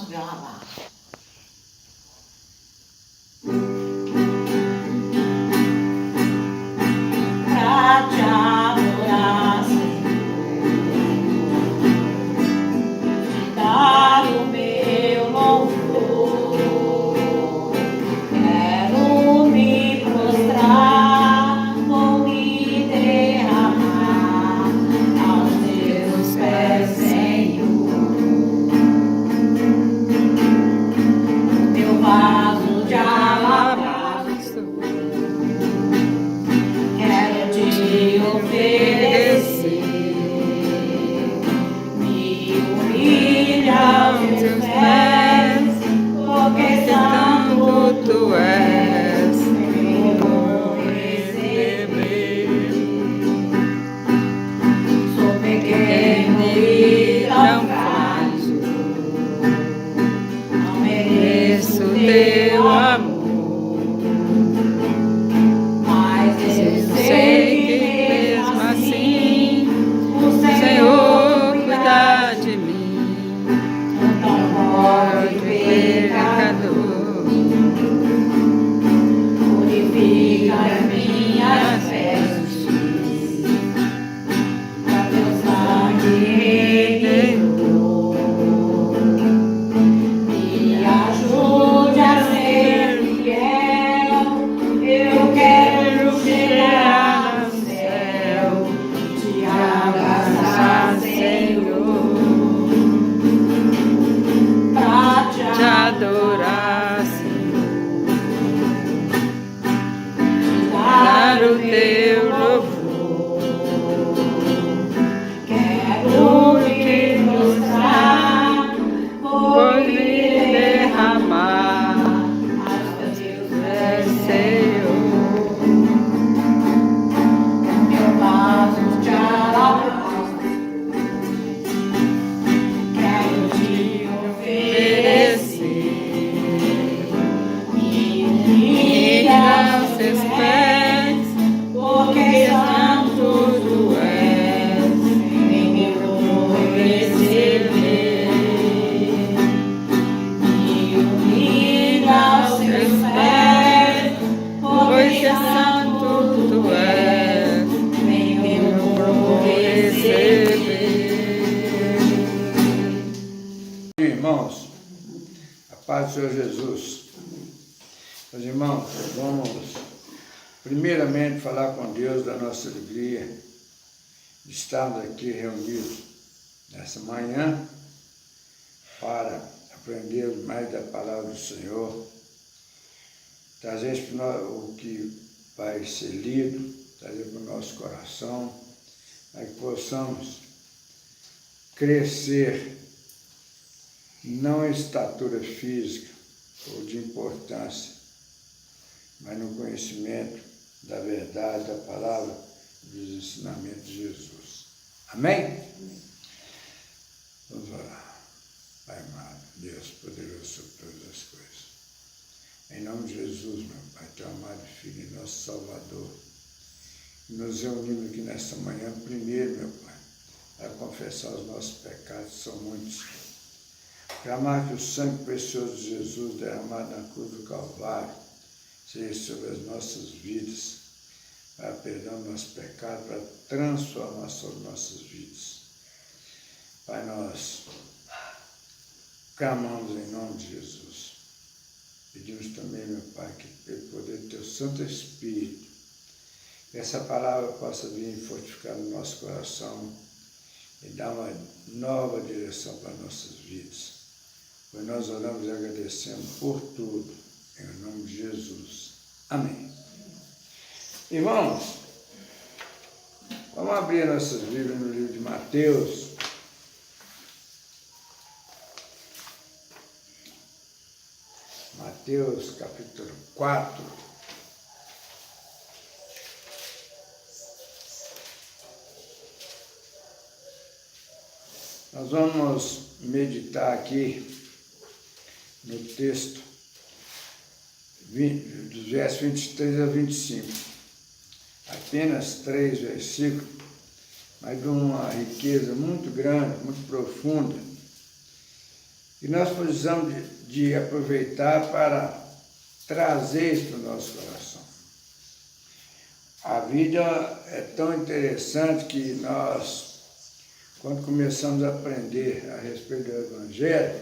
gravar. Pra te adorar, Senhor, dar o meu louvor, quero me prostrar, vou me derramar aos teus pés, Senhor. Teu vaso de alabastro, quero te oferecer, me humilha aos teus pés, porque santo tu és, eu vou receber. Sou pequeno e tão frágil, não mereço teu amor, mas eu sei que mesmo assim o Senhor cuida de mim, tão pobre pecador. Purifica as minhas vestes, pra teu sangue remidor. Me ajude a ser fiel, eu quero chegar no céu, te abraçar, Senhor, pra te adorar, Senhor, dar o teu louvor. Quero te mostrar, vou me derramar aos teus pés, Senhor. Meu vaso de alabastro, quero te oferecer, me humilha aos teus pés, porque santo tu és, em eu vou receber. Me humilha aos teus pés, porque santo tu és, em eu vou receber. Irmãos, a paz do Senhor Jesus. Meus irmãos, vamos primeiramente falar com Deus da nossa alegria de estarmos aqui reunidos nessa manhã para aprender mais da palavra do Senhor, trazer para nós o que vai ser lido, trazer para o nosso coração, para que possamos crescer, não em estatura física ou de importância, mas no conhecimento da verdade, da palavra, dos ensinamentos de Jesus. Amém? Vamos orar. Pai amado, Deus poderoso sobre todas as coisas. Em nome de Jesus, meu Pai, teu amado Filho e nosso Salvador, nos reunimos aqui nesta manhã, primeiro, meu Pai, para confessar os nossos pecados, que são muitos. Clamar que o sangue precioso de Jesus derramado na cruz do Calvário seja sobre as nossas vidas, para perdão dos nossos pecados, para transformação das nossas vidas. Pai, nós clamamos em nome de Jesus. Pedimos também, meu Pai, que pelo poder do teu Santo Espírito, que essa palavra possa vir fortificar no nosso coração e dar uma nova direção para nossas vidas. Pois nós oramos e agradecemos por tudo, em nome de Jesus. Amém. Irmãos, vamos abrir nossas Bíblias no livro de Mateus. Mateus, capítulo 4. Nós vamos meditar aqui no texto dos versos 23 a 25. Apenas 3 versículos, mas de uma riqueza muito grande, muito profunda, E nós precisamos de aproveitar para trazer isso para o nosso coração. A vida é tão interessante que nós, quando começamos a aprender a respeito do Evangelho,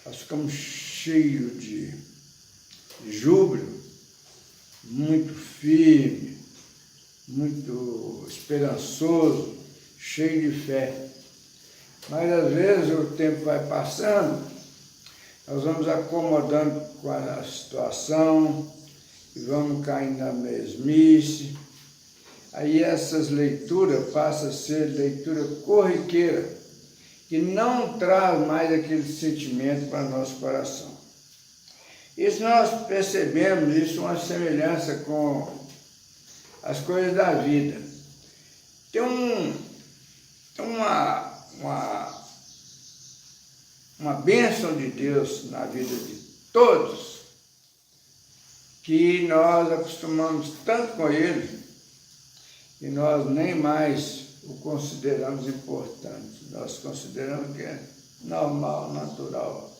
nós ficamos cheios de júbilo, muito firme, muito esperançoso, cheio de fé. Mas às vezes o tempo vai passando, nós vamos acomodando com a situação e vamos caindo na mesmice. Aí essas leituras passam a ser leitura corriqueira, que não traz mais aquele sentimento para o nosso coração. Isso nós percebemos, isso é uma semelhança com as coisas da vida. Tem uma bênção de Deus na vida de todos, que nós acostumamos tanto com Ele, que nós nem mais o consideramos importante. Nós consideramos que é normal, natural.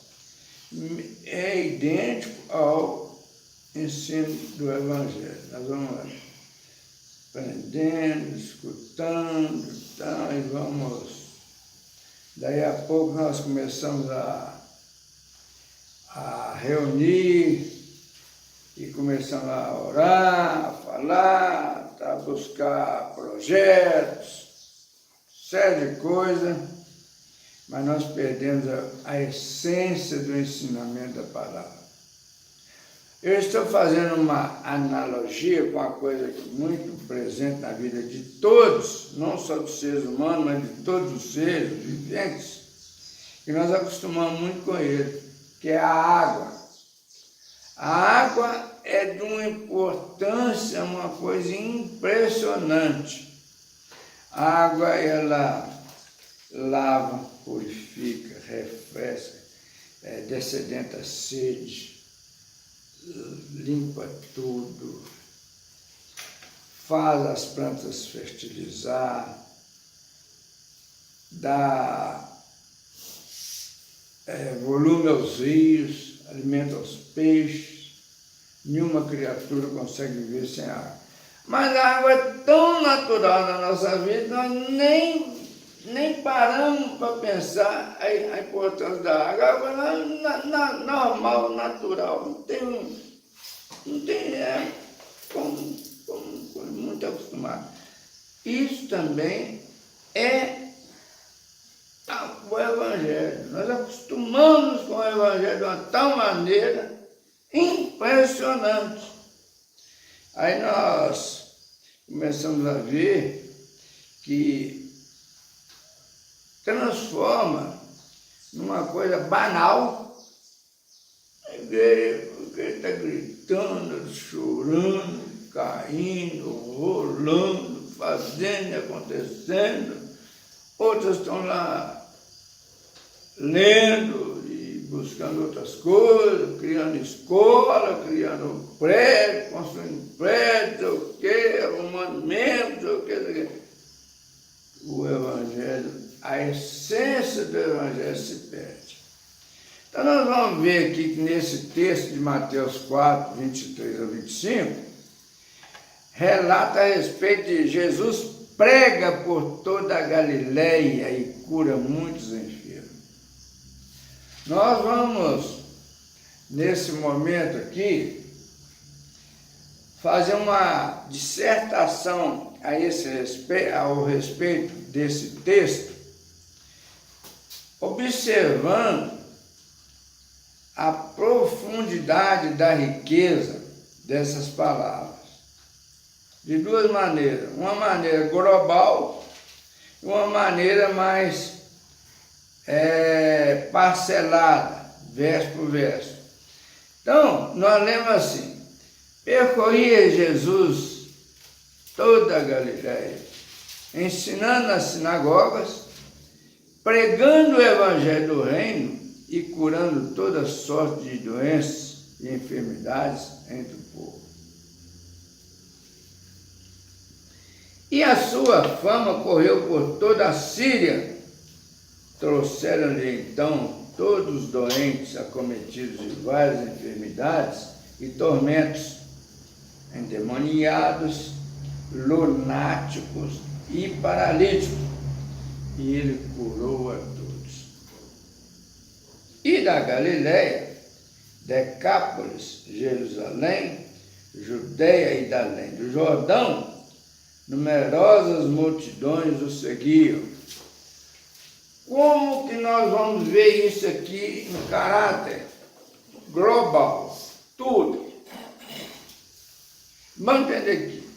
É idêntico ao ensino do Evangelho. Nós vamos aprendendo, escutando, e vamos... Daí a pouco nós começamos a reunir e começamos a orar, a falar, a buscar projetos, série de coisas, mas nós perdemos a essência do ensinamento da palavra. Eu estou fazendo uma analogia com uma coisa muito presente na vida de todos, não só dos seres humanos, mas de todos os seres viventes, que nós acostumamos muito com ele, que é a água. A água é de uma importância, uma coisa impressionante. A água, ela lava, purifica, refresca, descedenta a sede, limpa tudo, faz as plantas fertilizar, dá volume aos rios, alimenta os peixes. Nenhuma criatura consegue viver sem água. Mas a água é tão natural na nossa vida, nós nem paramos para pensar a importância da água. A água é normal, natural, não tem como muito acostumado. Isso também é o Evangelho. Nós acostumamos com o Evangelho de uma tal maneira impressionante. Aí nós começamos a ver que transforma numa coisa banal. A igreja está gritando, chorando, caindo, rolando, fazendo, acontecendo. Outras estão lá lendo e buscando outras coisas, criando escola, criando prédio, construindo prédio, o quê, arrumando membros, o quê. O Evangelho, a essência do Evangelho se perde. Então nós vamos ver aqui que nesse texto de Mateus 4, 23 a 25, relata a respeito de Jesus prega por toda a Galileia e cura muitos enfermos. Nós vamos, nesse momento aqui, fazer uma dissertação ao respeito desse texto, observando a profundidade da riqueza dessas palavras. De duas maneiras, uma maneira global e uma maneira mais parcelada, verso por verso. Então, nós lemos assim: percorria Jesus toda a Galileia, ensinando nas sinagogas, pregando o Evangelho do Reino e curando toda sorte de doenças e enfermidades entre o povo. E a sua fama correu por toda a Síria. Trouxeram-lhe então todos os doentes, acometidos de várias enfermidades e tormentos, endemoniados, lunáticos e paralíticos, e ele curou a todos. E da Galiléia, Decápolis, Jerusalém, Judeia e da além do Jordão, numerosas multidões o seguiam. Como que nós vamos ver isso aqui em caráter global? Tudo. Vamos entender aqui.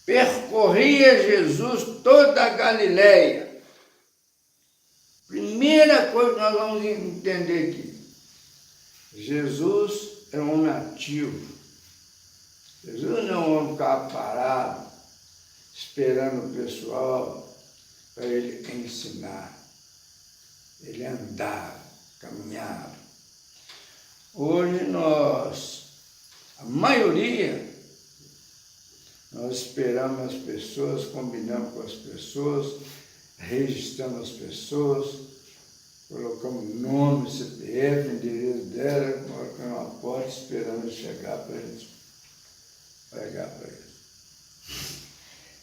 Percorria Jesus toda a Galiléia. Primeira coisa que nós vamos entender aqui. Jesus é um homem ativo. Jesus não é um homem que ficava parado, esperando o pessoal para ele ensinar. Ele andava, caminhava. Hoje a maioria, nós esperamos as pessoas, combinamos com as pessoas, registramos as pessoas, colocamos nome, CPF, endereço dela, colocamos uma porta esperando chegar para eles pregar para eles.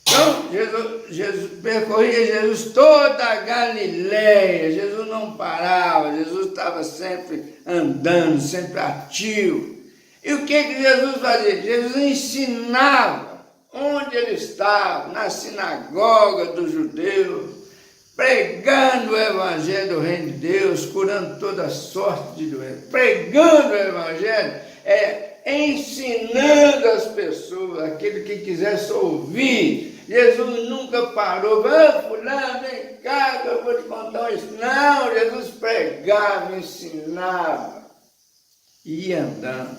Então, percorria Jesus toda a Galiléia. Jesus não parava, Jesus estava sempre andando, sempre ativo. E o que Jesus fazia? Jesus ensinava onde ele estava, na sinagoga dos judeus, pregando o evangelho do reino de Deus, curando toda sorte de doença. Pregando o evangelho ensinando as pessoas, aquele que quisesse ouvir. Jesus nunca parou, fulano, vem cá, que eu vou te contar isso. Não, Jesus pregava, ensinava, ia andando,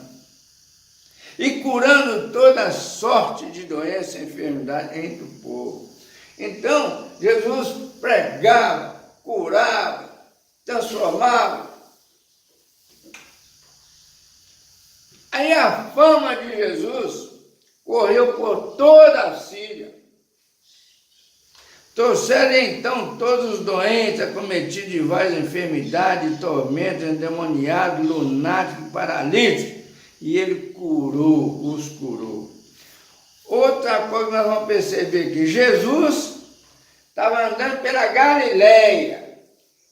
e curando toda sorte de doença e enfermidade entre o povo. Então, Jesus pregava, curava, transformava. Aí a fama de Jesus correu por toda a Síria. Trouxeram então todos os doentes, acometidos de várias enfermidades, tormentos, endemoniados, lunáticos, paralíticos, e ele os curou. Outra coisa que nós vamos perceber aqui, Jesus estava andando pela Galiléia,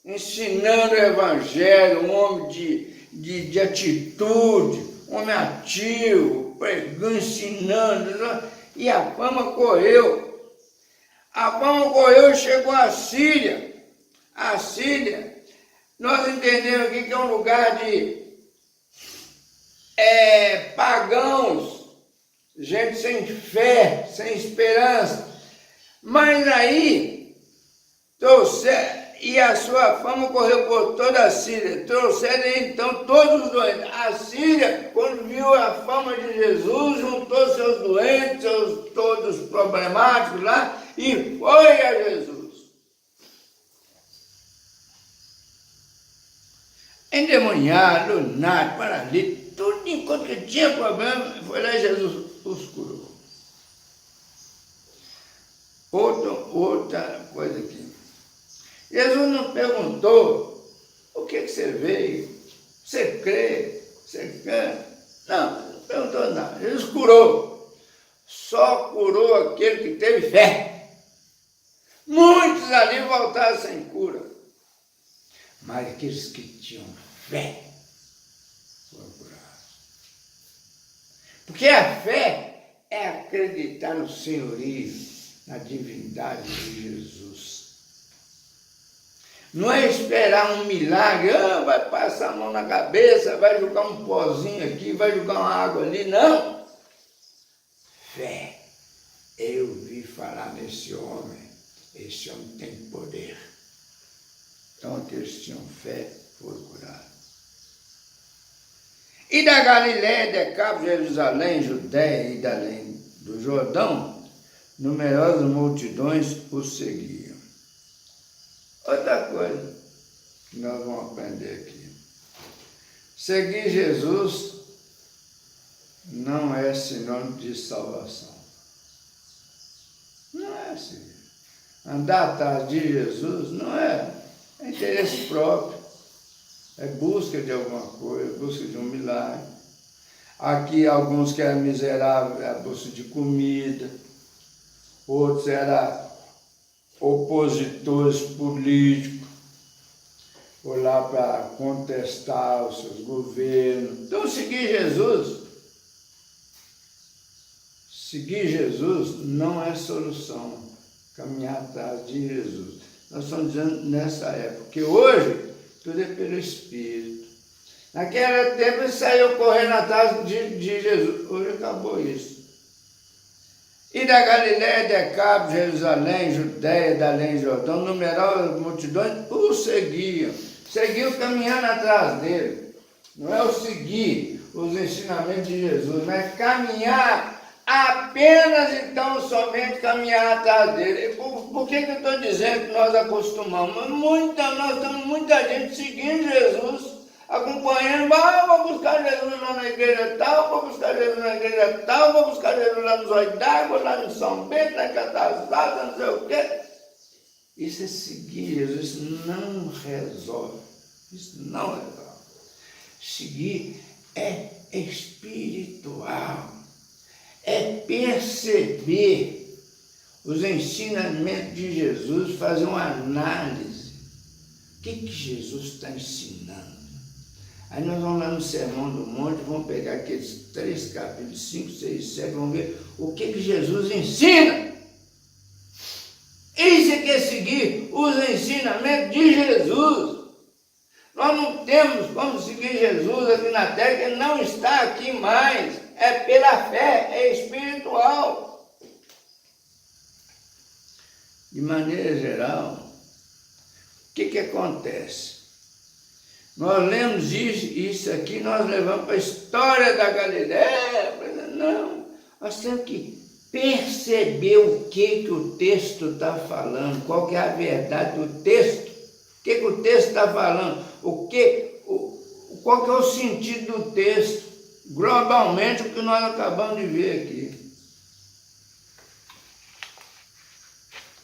ensinando o evangelho, um homem de atitude, um homem ativo, pregando, ensinando, e a fama correu. A fama correu e chegou à Síria. A Síria, nós entendemos aqui que é um lugar de pagãos, gente sem fé, sem esperança. Mas aí, e a sua fama correu por toda a Síria. Trouxeram então todos os doentes. A Síria, quando viu a fama de Jesus, juntou seus doentes, todos problemáticos lá, e foi a Jesus. Endemoniado, lunático, paralítico, tudo enquanto que tinha problema, foi lá e Jesus os curou. Outra coisa aqui. Jesus não perguntou o que você veio, você crê, você quer. Não perguntou nada. Jesus curou. Só curou aquele que teve fé. Muitos ali voltaram sem cura. Mas aqueles que tinham fé foram curados. Porque a fé é acreditar no senhorio, na divindade de Jesus. Não é esperar um milagre, vai passar a mão na cabeça, vai jogar um pozinho aqui, vai jogar uma água ali, não. Fé. Eu vi falar nesse homem, esse homem tem poder. Então aqueles que tinham fé foram curados. E da Galiléia, Decápolis, Jerusalém, Judeia e da além do Jordão, numerosas multidões o seguiam. Outra coisa que nós vamos aprender aqui. Seguir Jesus não é sinônimo de salvação. Não é assim. Andar atrás de Jesus não é interesse próprio. é busca de alguma coisa, busca de um milagre. Aqui alguns que eram miseráveis, a busca de comida, outros eram opositores políticos, ou lá para contestar os seus governos. Então, seguir Jesus não é solução, caminhar atrás de Jesus. Nós estamos dizendo nessa época, porque hoje tudo é pelo Espírito. Naquele tempo ele saiu correndo atrás de Jesus, hoje acabou isso. E da Galiléia, Decápolis, Jerusalém, Judéia, da além de Jordão, numerosas multidões o seguiam caminhando atrás dele. Não é o seguir os ensinamentos de Jesus, mas caminhar apenas, então, somente caminhar atrás dele. Por que eu estou dizendo que nós acostumamos? Nós temos muita gente seguindo Jesus, acompanhando, vou buscar Jesus lá na igreja tal, vou buscar Jesus na igreja tal, vou buscar Jesus lá nos Olhos d'Água, lá no São Bento, lá em Catazada, não sei o quê. Isso é seguir Jesus, isso não resolve. Isso não resolve. Seguir é espiritual, é perceber os ensinamentos de Jesus, fazer uma análise. O que Jesus está ensinando? Aí nós vamos lá no Sermão do Monte, vamos pegar aqueles 3 capítulos, 5, 6, 7, vamos ver o que Jesus ensina. Isso é que é seguir os ensinamentos de Jesus. Nós não temos como seguir Jesus aqui na terra, que ele não está aqui mais. É pela fé, é espiritual. De maneira geral, o que acontece? Nós lemos isso aqui, nós levamos para a história da Galiléia. Não, nós temos que perceber o que o texto está falando, qual que é a verdade do texto, o que o texto está falando, qual que é o sentido do texto, globalmente o que nós acabamos de ver aqui.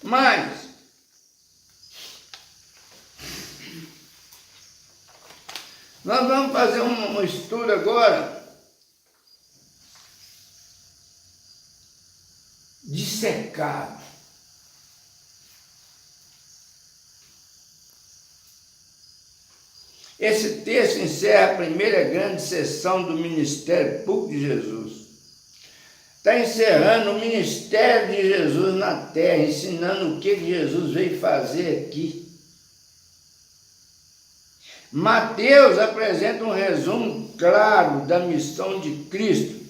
Mas nós vamos fazer um estudo agora dissecado. Esse texto encerra a primeira grande sessão do ministério público de Jesus. Está encerrando o ministério de Jesus na terra, ensinando o que Jesus veio fazer aqui. Mateus apresenta um resumo claro da missão de Cristo: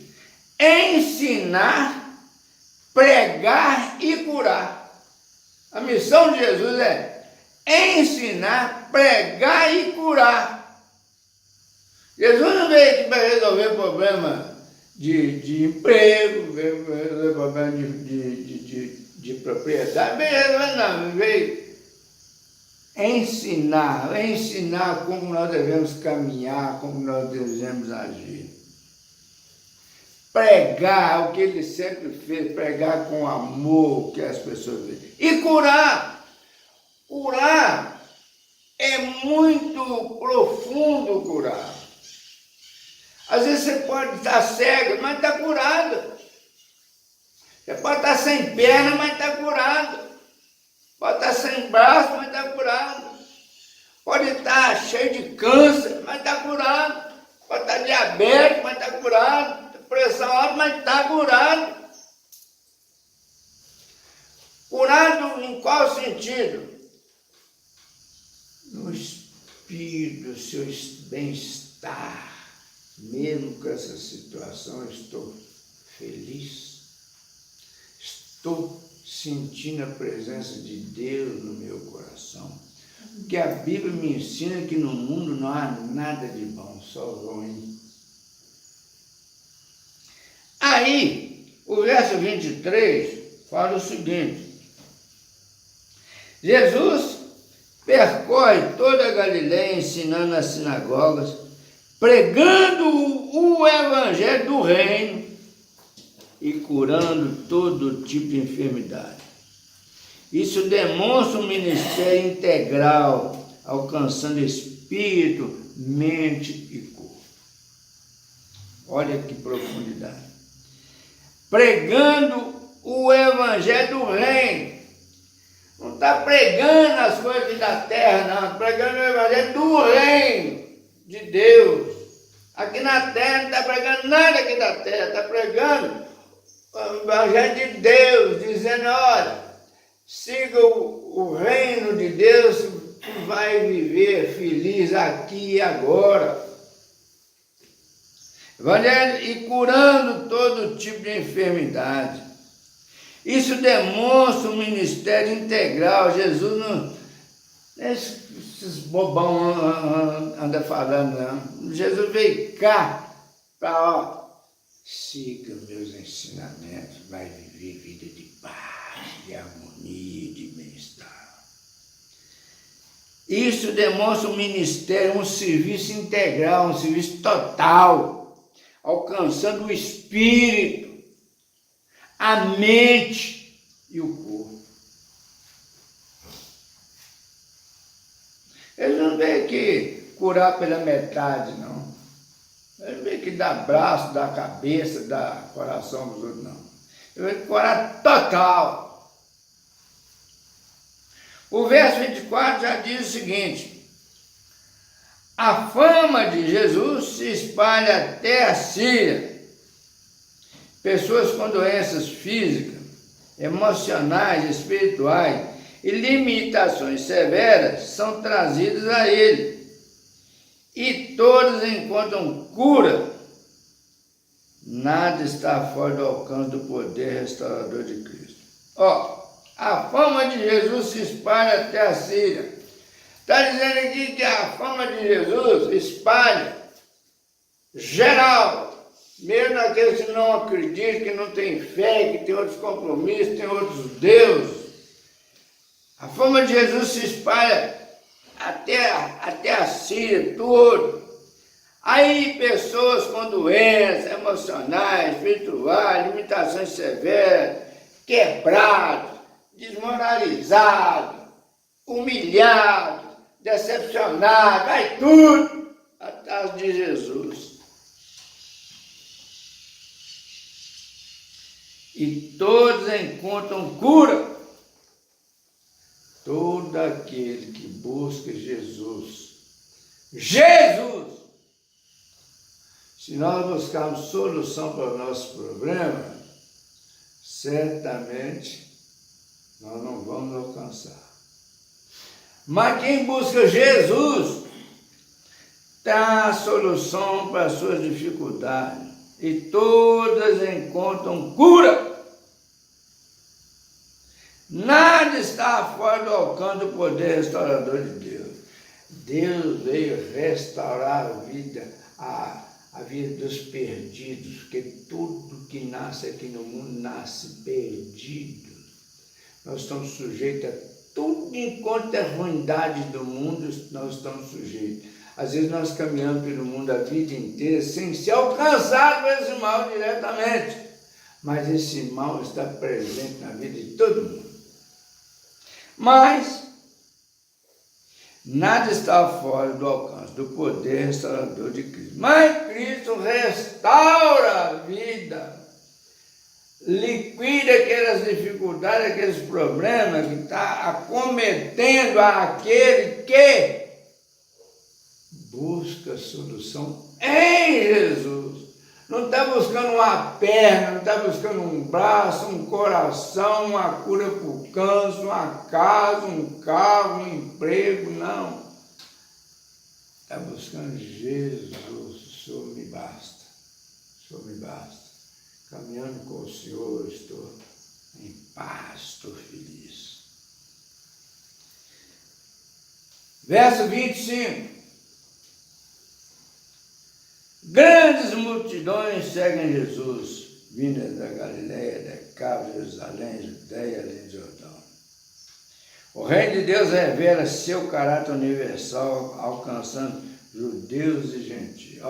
ensinar, pregar e curar. A missão de Jesus é ensinar, pregar e curar. Jesus não veio aqui para resolver problema de emprego, veio para resolver problema de propriedade, veio ensinar como nós devemos caminhar, como nós devemos agir. Pregar o que ele sempre fez, pregar com amor que as pessoas veem. E curar. Curar é muito profundo curar. Às vezes você pode estar cego, mas está curado. Você pode estar sem perna, mas está curado. Pode estar sem braço, mas está curado. Pode estar cheio de câncer, mas está curado. Pode estar diabético, mas está curado. Pressão alta, mas está curado. Curado em qual sentido? No espírito, o seu bem-estar. Mesmo com essa situação, eu estou feliz. Estou sentindo a presença de Deus no meu coração. Porque a Bíblia me ensina que no mundo não há nada de bom, só ruim. Aí, o verso 23 fala o seguinte: Jesus percorre toda a Galiléia, ensinando nas sinagogas, pregando o evangelho do reino e curando todo tipo de enfermidade. Isso demonstra um ministério integral, alcançando espírito, mente e corpo. Olha que profundidade. Pregando o evangelho do reino. Não está pregando as coisas da terra, não. Está pregando o evangelho do reino de Deus. Aqui na terra não está pregando nada aqui da terra. Está pregando o evangelho de Deus, dizendo, olha, siga o reino de Deus, tu vai viver feliz aqui e agora. Evangelho e curando todo tipo de enfermidade. Isso demonstra um ministério integral. Jesus não... Esses bobão anda falando, não. Jesus veio cá para, siga meus ensinamentos, vai viver vida de paz, de harmonia, de bem-estar. Isso demonstra um ministério, um serviço integral, um serviço total, alcançando o espírito, a mente e o corpo. Ele não veio aqui curar pela metade, não. Ele veio aqui dar braço, dar cabeça, dar coração dos outros, não. Ele veio curar total. O verso 24 já diz o seguinte: a fama de Jesus se espalha até a Síria. Pessoas com doenças físicas, emocionais, espirituais e limitações severas são trazidas a ele. E todos encontram cura. Nada está fora do alcance do poder restaurador de Cristo. A fama de Jesus se espalha até a Síria. Está dizendo aqui que a fama de Jesus espalha geral. Mesmo aqueles que não acreditam, que não têm fé, que têm outros compromissos, têm outros deuses. A fama de Jesus se espalha até a Síria, tudo. Aí pessoas com doenças emocionais, espirituais, limitações severas, quebrados, desmoralizados, humilhados, decepcionados, vai tudo atrás de Jesus. E todos encontram cura. Todo aquele que busca Jesus. Se nós buscarmos solução para o nosso problema, certamente nós não vamos alcançar. Mas quem busca Jesus tem a solução para as suas dificuldades. E todas encontram cura. Nada está fora do alcance do poder restaurador de Deus. Deus veio restaurar a vida dos perdidos, porque tudo que nasce aqui no mundo nasce perdido. Nós estamos sujeitos a tudo enquanto é ruindade do mundo, nós estamos sujeitos. Às vezes nós caminhamos pelo mundo a vida inteira sem ser alcançado por esse mal diretamente. Mas esse mal está presente na vida de todo mundo. Mas nada está fora do alcance do poder restaurador de Cristo. Mas Cristo restaura a vida, liquida aquelas dificuldades, aqueles problemas que está acometendo aquele que busca solução em Jesus. Não está buscando uma perna, não está buscando um braço, um coração, uma cura para o câncer, uma casa, um carro, um emprego, não. Está buscando Jesus. O Senhor me basta. O Senhor me basta. Caminhando com o Senhor, estou em paz, estou feliz. Verso 25. Grandes multidões seguem Jesus, vindas da Galileia, Decápolis, Jerusalém, Judeia, além de Jordão. O reino de Deus revela seu caráter universal, alcançando judeus e gentios.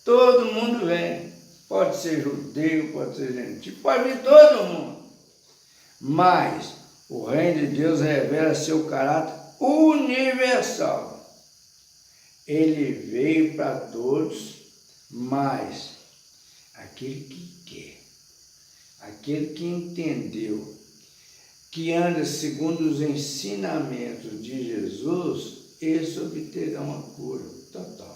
Todo mundo vem, pode ser judeu, pode ser gentio, pode vir todo mundo. Mas o reino de Deus revela seu caráter universal. Ele veio para todos, mas aquele que quer, aquele que entendeu, que anda segundo os ensinamentos de Jesus, esse obterá uma cura total.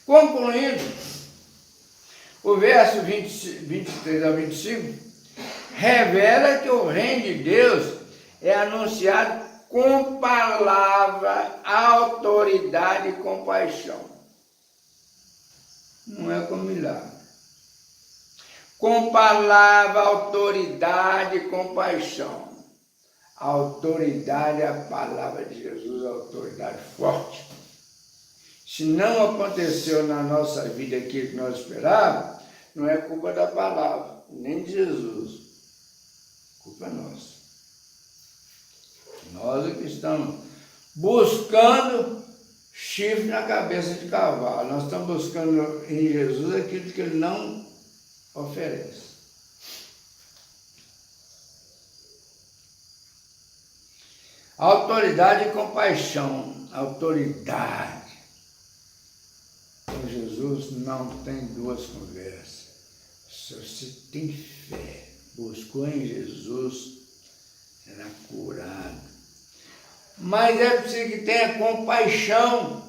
Concluindo, o verso 23 a 25 revela que o reino de Deus é anunciado com palavra, autoridade e compaixão. Não é com milagre. Com palavra, autoridade e compaixão. A autoridade é a palavra de Jesus, a autoridade forte. Se não aconteceu na nossa vida aquilo que nós esperávamos, não é culpa da palavra, nem de Jesus. Culpa nossa. Nós é que estamos buscando chifre na cabeça de cavalo. Nós estamos buscando em Jesus aquilo que Ele não oferece. Autoridade e compaixão. Autoridade. Com Jesus não tem duas conversas. Se você tem fé, buscou em Jesus, será curado. Mas é preciso que tenha compaixão.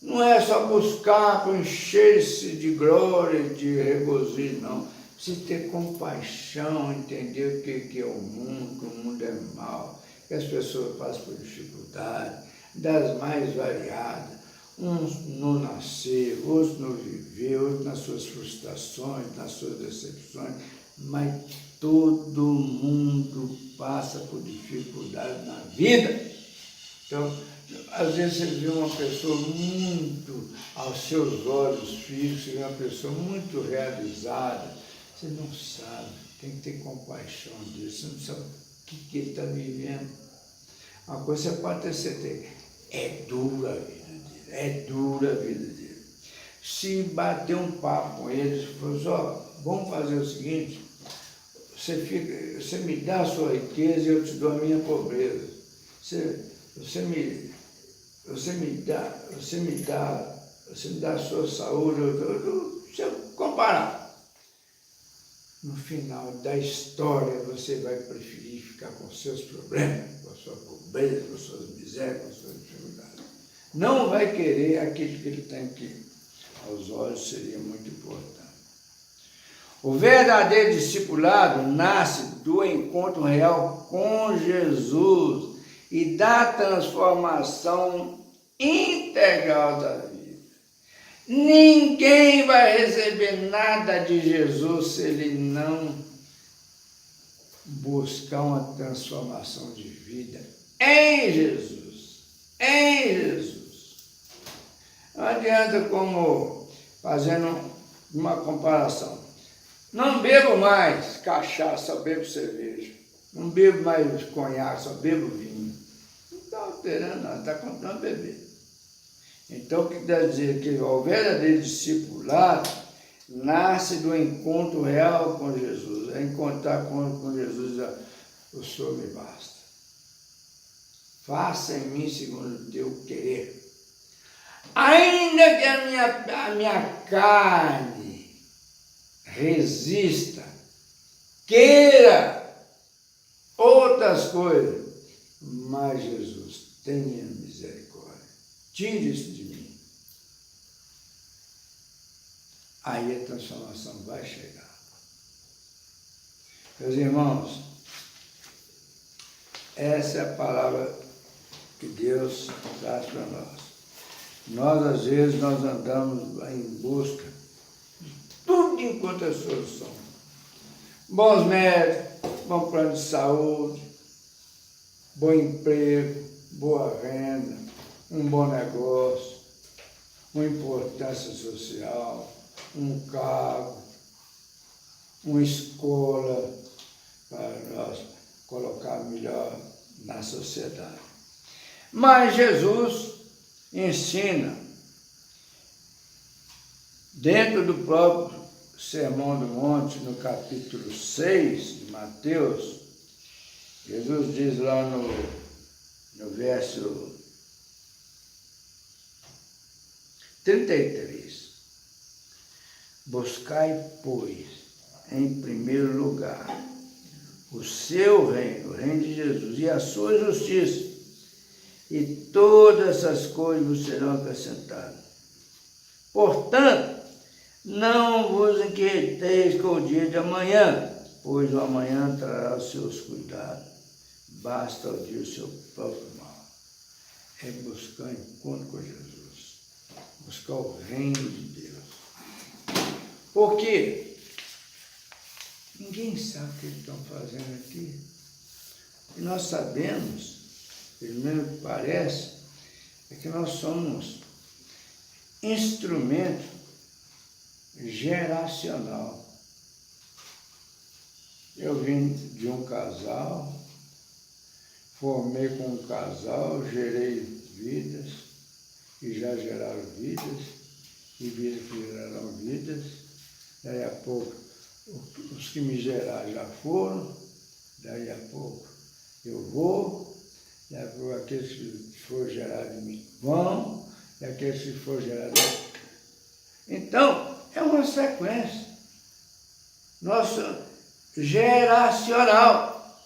Não é só buscar para encher-se de glória, de regozijo, não. Precisa ter compaixão, entender o que é o mundo, que o mundo é mau, que as pessoas passam por dificuldades, das mais variadas. Uns não nasceram, outros não viveram, outros nas suas frustrações, nas suas decepções, mas todo mundo passa por dificuldades na vida. Então, às vezes você vê uma pessoa muito, aos seus olhos físicos, você vê uma pessoa muito realizada, você não sabe, tem que ter compaixão disso, você não sabe o que ele está vivendo. Uma coisa você pode ter certeza, é dura a vida dele, é dura a vida dele. Se bater um papo com ele, você falou assim, ó, vamos fazer o seguinte, você me dá a sua riqueza e eu te dou a minha pobreza. Você me dá a sua saúde, se eu comparar. No final da história, você vai preferir ficar com seus problemas, com a sua pobreza, com as suas misérias, com as suas dificuldades. Não vai querer aquilo que ele tem aqui. Aos olhos seria muito importante. O verdadeiro discipulado nasce do encontro real com Jesus e da transformação integral da vida. Ninguém vai receber nada de Jesus se ele não buscar uma transformação de vida em Jesus. Em Jesus. Não adianta como fazendo uma comparação. Não bebo mais cachaça, só bebo cerveja. Não bebo mais conhaque, só bebo vinho. Não está alterando nada, está continuando a beber. Então, o que quer dizer? Que o verdadeiro discipulado nasce do encontro real com Jesus. É encontrar com Jesus, o Senhor me basta. Faça em mim segundo o teu querer. Ainda que a minha carne resista, queira outras coisas, mas Jesus, tenha misericórdia. Tire isso de mim. Aí a transformação vai chegar. Meus irmãos, essa é a palavra que Deus traz para nós. Nós, às vezes, nós andamos em busca de tudo enquanto é solução. Bons médicos, bom plano de saúde, bom emprego, boa renda, um bom negócio, uma importância social, um cargo, uma escola para nós colocar melhor na sociedade. Mas Jesus ensina Dentro do próprio Sermão do Monte, no capítulo 6 de Mateus, Jesus diz lá no verso 33, buscai, pois, em primeiro lugar, o seu reino, o reino de Jesus, e a sua justiça, e todas essas coisas vos serão acrescentadas. Portanto, não vos inquieteis com o dia de amanhã, pois o amanhã trará os seus cuidados. Basta ao dia o seu próprio mal. É buscar encontro com Jesus, buscar o reino de Deus. Por quê? Ninguém sabe o que eles estão fazendo aqui. E nós sabemos, pelo menos parece, é que nós somos instrumento geracional. Eu vim de um casal, formei com um casal, gerei vidas, e já geraram vidas, e vidas que geraram vidas. Daí a pouco, os que me geraram já foram, daí a pouco eu vou, daí a pouco aqueles que foram gerados de mim vão, e aqueles que foram gerados. Então, é uma sequência. Nosso geracional,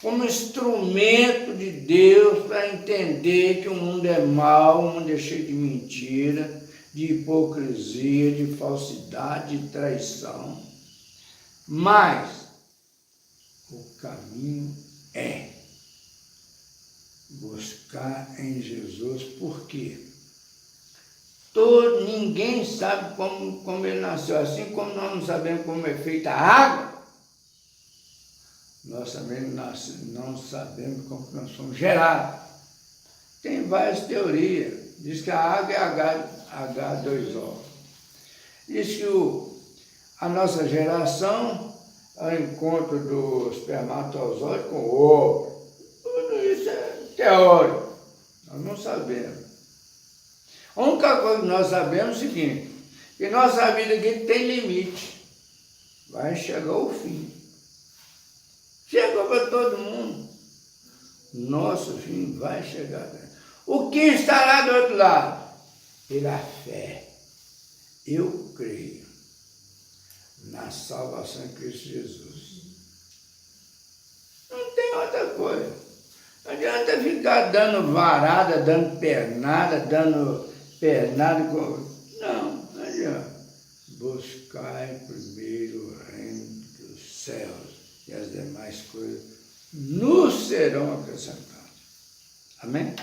como instrumento de Deus para entender que o mundo é mau, o mundo é cheio de mentira, de hipocrisia, de falsidade, de traição. Mas o caminho é buscar em Jesus. Por quê? Ninguém sabe como ele nasceu, assim como nós não sabemos como é feita a água, nós também não sabemos como nós somos gerados. Tem várias teorias. Diz que a água é H2O. Diz que a nossa geração é o encontro do espermatozoide com o ovo. Tudo isso é teórico. Nós não sabemos. A única coisa que nós sabemos é o seguinte, que nossa vida aqui tem limite. Vai chegar o fim. Chegou para todo mundo. Nosso fim vai chegar. O que estará do outro lado? Pela fé. Eu creio na salvação em Cristo Jesus. Não tem outra coisa. Não adianta ficar dando varada, dando pernada. Não adianta. Buscai primeiro o reino dos céus e as demais coisas nos serão acrescentadas. Amém?